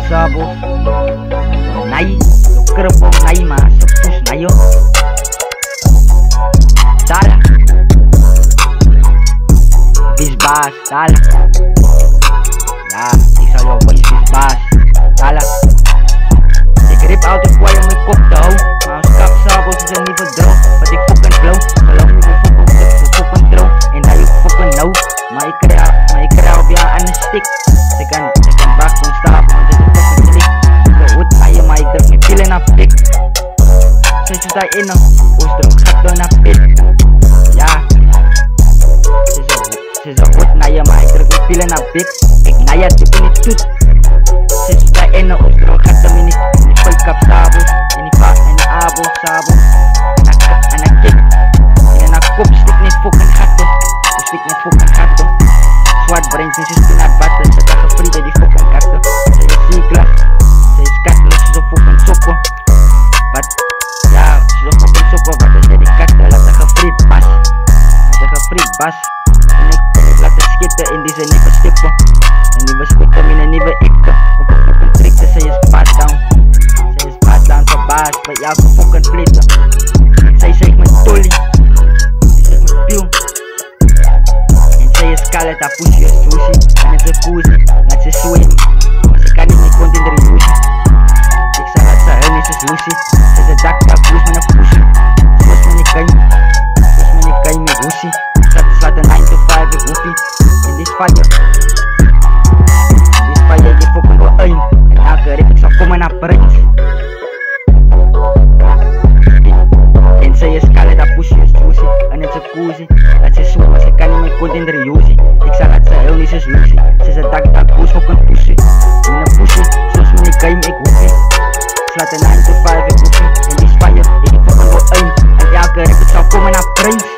Sabos Nai, kerbong nai masuk terus nayo Salah Bisbas, salah Ya, isa yo boys bisbas Salah Dikrip out of kuya may cook daw Mouse cup sabos is a niveau draw Patik fucking flow Salam mo fucking draw And ayo fucking now Maikra biya an stick Second back kung stop Feeling up big Since you start in Ustro hot on a pit Yeah Since a hot na yung maikrag mo feeling up big Ignaya tipin itut Since you start in Ustro hot na minit Ini full cup sabo Ini abo sabo Anak kick Ini nakup stick ni fucking hato Stick ni fucking hato Sword brain since you spin up button Sa kaka-free jadi fucking kato Saya C-class Saya skatlo sa fucking sopo But yeah, sa fucking sopo But jadi kata lah free pass Free pass Ini lata skita Hindi sa nipa stipo Hindi ba skita mina niba ikka Opo fucking trick sa saya pass down Saya pass down sa bass But yeah, ako fucking plate Saya magtuli Saya magpiw And saya skala tapos yung sushi Ano sa pussy Nasa swim Kasi kanin may konti na rin sushi Lucy, there's a doctor, push me na push Push me me gusi Start a 9 to 5, a goofy In this fire you fucking go aim And algorithm sa kuma na brains And say escala da push yung sushi Ano sa kusi At sa suma sa kanin may konti na rin yusi Iksalat sa early sa Lucy Sa doctor, push fucking push Mina push Sus me me goofy Slot a 9 to 5 and in this fire, if you fucking go aim And the algorithm sa kuma na brains